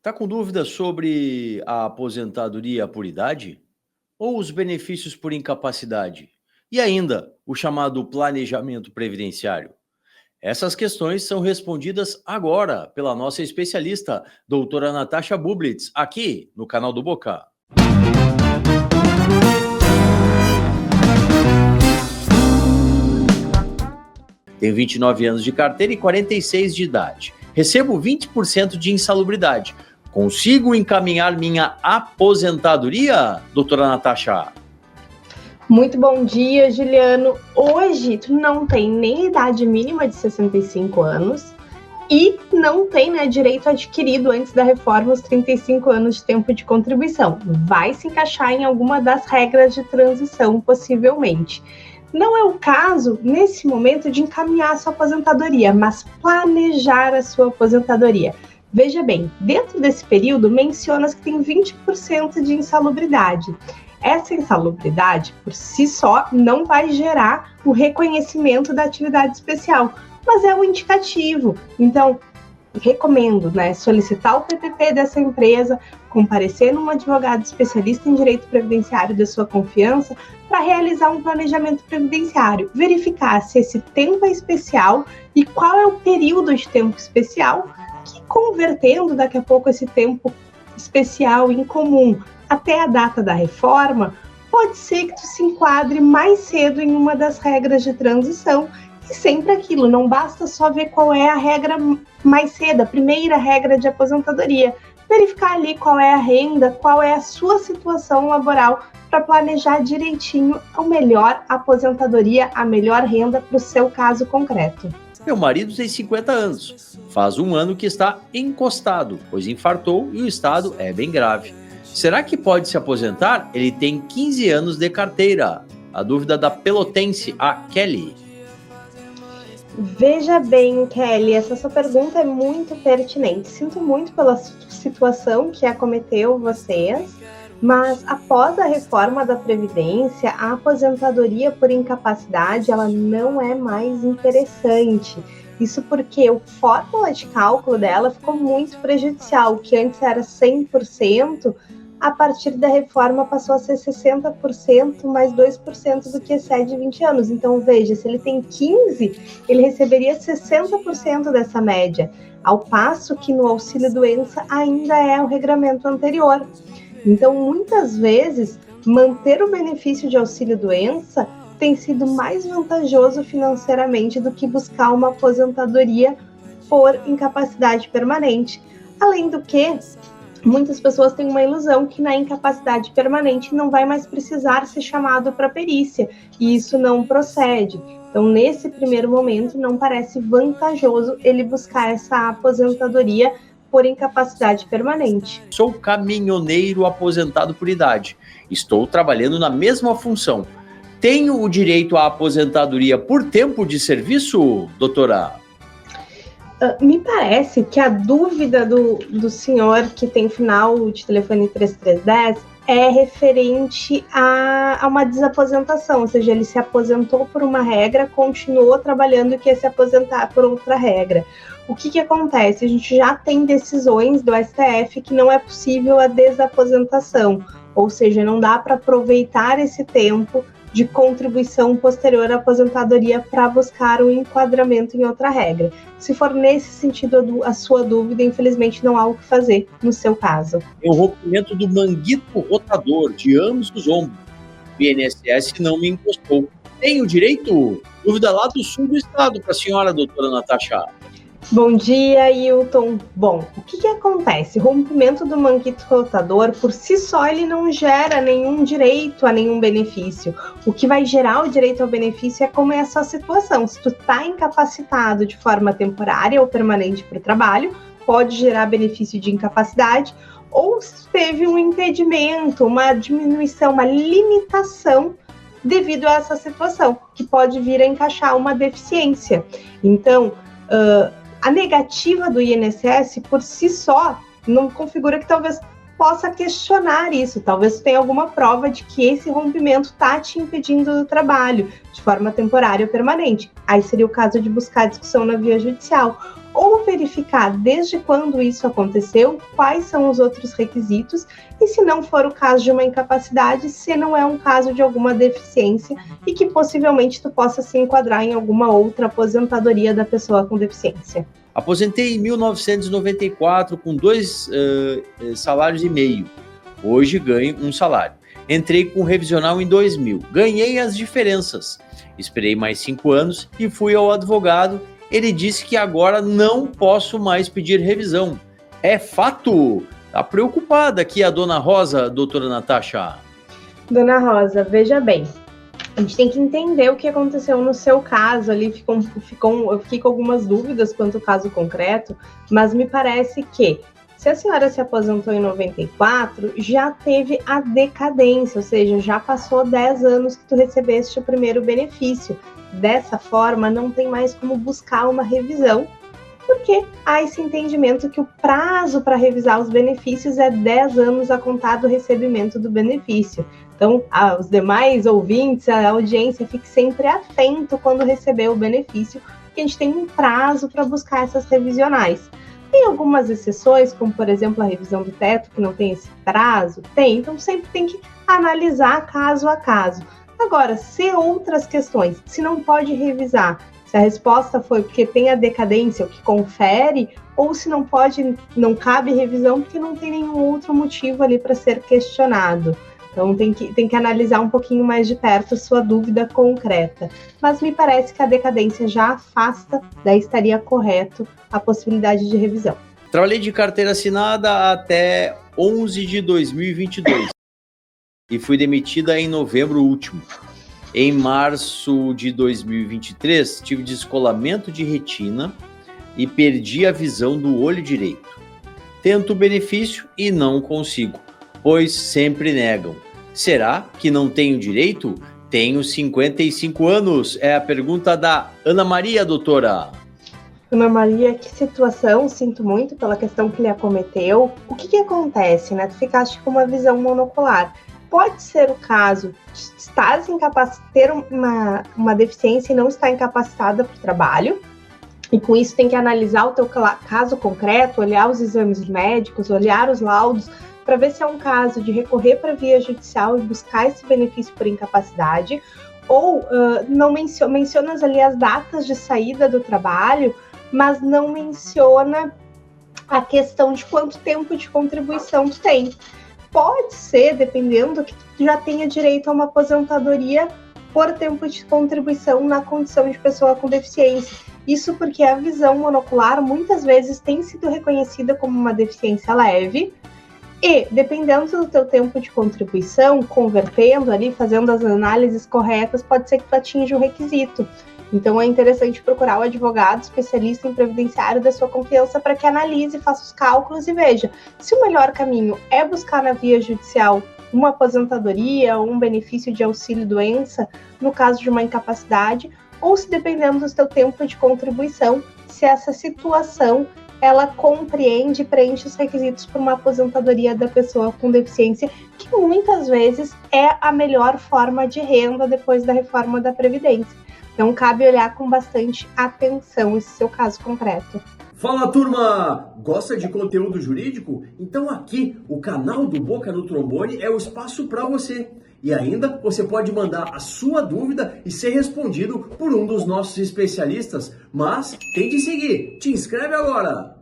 Tá com dúvida sobre a aposentadoria por idade? Ou os benefícios por incapacidade? E ainda, o chamado planejamento previdenciário? Essas questões são respondidas agora pela nossa especialista, doutora Natasha Bublitz, aqui no canal do Boca. Tenho 29 anos de carteira e 46 de idade. Recebo 20% de insalubridade. Consigo encaminhar minha aposentadoria, doutora Natasha? Muito bom dia, Juliano. Hoje, tu não tem nem idade mínima de 65 anos e não tem, direito adquirido antes da reforma os 35 anos de tempo de contribuição. Vai se encaixar em alguma das regras de transição, possivelmente. Não é o caso, nesse momento, de encaminhar a sua aposentadoria, mas planejar a sua aposentadoria. Veja bem, dentro desse período, mencionas que tem 20% de insalubridade. Essa insalubridade, por si só, não vai gerar o reconhecimento da atividade especial, mas é um indicativo. Então, recomendo, solicitar o PPP dessa empresa, comparecer num advogado especialista em direito previdenciário da sua confiança para realizar um planejamento previdenciário, verificar se esse tempo é especial e qual é o período de tempo especial, que convertendo daqui a pouco esse tempo especial em comum até a data da reforma, pode ser que tu se enquadre mais cedo em uma das regras de transição. E sempre aquilo, não basta só ver qual é a regra mais cedo, a primeira regra de aposentadoria. Verificar ali qual é a renda, qual é a sua situação laboral para planejar direitinho a melhor aposentadoria, a melhor renda para o seu caso concreto. Meu marido tem 50 anos. Faz um ano que está encostado, pois infartou e o estado é bem grave. Será que pode se aposentar? Ele tem 15 anos de carteira. A dúvida da pelotense, a Kelly. Veja bem, Kelly, essa sua pergunta é muito pertinente. Sinto muito pela situação que acometeu vocês, mas após a reforma da Previdência, a aposentadoria por incapacidade ela não é mais interessante. Isso porque a fórmula de cálculo dela ficou muito prejudicial. O que antes era 100%, a partir da reforma passou a ser 60% mais 2% do que excede 20 anos. Então, veja, se ele tem 15, ele receberia 60% dessa média, ao passo que no auxílio-doença ainda é o regramento anterior. Então, muitas vezes, manter o benefício de auxílio-doença tem sido mais vantajoso financeiramente do que buscar uma aposentadoria por incapacidade permanente. Além do que, muitas pessoas têm uma ilusão que na incapacidade permanente não vai mais precisar ser chamado para perícia, e isso não procede. Então, nesse primeiro momento, não parece vantajoso ele buscar essa aposentadoria por incapacidade permanente. Sou caminhoneiro aposentado por idade. Estou trabalhando na mesma função. Tenho o direito à aposentadoria por tempo de serviço, doutora? Me parece que a dúvida do senhor que tem final de telefone 3310 é referente a uma desaposentação, ou seja, ele se aposentou por uma regra, continuou trabalhando e quer se aposentar por outra regra. O que acontece? A gente já tem decisões do STF que não é possível a desaposentação, ou seja, não dá para aproveitar esse tempo de contribuição posterior à aposentadoria para buscar um enquadramento em outra regra. Se for nesse sentido a sua dúvida, infelizmente não há o que fazer no seu caso. O rompimento do manguito rotador de ambos os ombros. O INSS não me encostou. Tenho direito? Dúvida lá do sul do estado para a senhora, doutora Natasha. Bom dia, Hilton. Bom, o que acontece? O rompimento do manguito rotador, por si só, ele não gera nenhum direito a nenhum benefício. O que vai gerar o direito ao benefício é como é a sua situação. Se tu está incapacitado de forma temporária ou permanente para o trabalho, pode gerar benefício de incapacidade, ou se teve um impedimento, uma diminuição, uma limitação devido a essa situação, que pode vir a encaixar uma deficiência. Então, a negativa do INSS, por si só, não configura que talvez possa questionar isso. Talvez tenha alguma prova de que esse rompimento está te impedindo do trabalho, de forma temporária ou permanente. Aí seria o caso de buscar discussão na via judicial. ou verificar desde quando isso aconteceu, quais são os outros requisitos, e se não for o caso de uma incapacidade, se não é um caso de alguma deficiência e que possivelmente tu possa se enquadrar em alguma outra aposentadoria da pessoa com deficiência. Aposentei em 1994 com 2 salários e meio. Hoje ganho 1 salário. Entrei com revisional em 2000. Ganhei as diferenças. Esperei mais 5 anos e fui ao advogado. Ele disse que agora não posso mais pedir revisão. É fato? Tá preocupada aqui a dona Rosa, doutora Natasha? Dona Rosa, veja bem, a gente tem que entender o que aconteceu no seu caso ali, eu fiquei com algumas dúvidas quanto ao caso concreto, mas me parece que se a senhora se aposentou em 94, já teve a decadência, ou seja, já passou 10 anos que tu recebeste o primeiro benefício. Dessa forma, não tem mais como buscar uma revisão, porque há esse entendimento que o prazo para revisar os benefícios é 10 anos a contar do recebimento do benefício. Então, os demais ouvintes, a audiência, fique sempre atento quando receber o benefício, porque a gente tem um prazo para buscar essas revisionais. Tem algumas exceções, como por exemplo a revisão do teto, que não tem esse prazo? Tem, então sempre tem que analisar caso a caso. Agora, se outras questões, se não pode revisar, se a resposta foi porque tem a decadência, o que confere, ou se não pode, não cabe revisão porque não tem nenhum outro motivo ali para ser questionado. Então tem que analisar um pouquinho mais de perto a sua dúvida concreta. Mas me parece que a decadência já afasta, daí estaria correto a possibilidade de revisão. Trabalhei de carteira assinada até 11 de 2022 e fui demitida em novembro último. Em março de 2023, tive descolamento de retina e perdi a visão do olho direito. Tento o benefício e não consigo, pois sempre negam. Será que não tenho direito? Tenho 55 anos. É a pergunta da Ana Maria, doutora. Ana Maria, que situação, sinto muito pela questão que lhe acometeu. O que acontece, né? Tu ficaste com uma visão monocular. Pode ser o caso de ter uma deficiência e não estar incapacitada para o trabalho, e com isso tem que analisar o teu caso concreto, olhar os exames médicos, olhar os laudos, para ver se é um caso de recorrer para a via judicial e buscar esse benefício por incapacidade, ou não mencionas ali as datas de saída do trabalho, mas não menciona a questão de quanto tempo de contribuição tu tem. Pode ser, dependendo, que tu já tenha direito a uma aposentadoria por tempo de contribuição na condição de pessoa com deficiência. Isso porque a visão monocular muitas vezes tem sido reconhecida como uma deficiência leve e, dependendo do teu tempo de contribuição, convertendo ali, fazendo as análises corretas, pode ser que tu atinja o requisito. Então é interessante procurar o advogado especialista em previdenciário da sua confiança para que analise, faça os cálculos e veja se o melhor caminho é buscar na via judicial uma aposentadoria ou um benefício de auxílio-doença no caso de uma incapacidade, ou se, dependendo do seu tempo de contribuição, se essa situação ela compreende e preenche os requisitos para uma aposentadoria da pessoa com deficiência, que muitas vezes é a melhor forma de renda depois da reforma da Previdência. Então, cabe olhar com bastante atenção esse seu caso concreto. Fala, turma! Gosta de conteúdo jurídico? Então aqui, o canal do Boca no Trombone é o espaço para você. E ainda, você pode mandar a sua dúvida e ser respondido por um dos nossos especialistas. Mas tem de seguir. Te inscreve agora!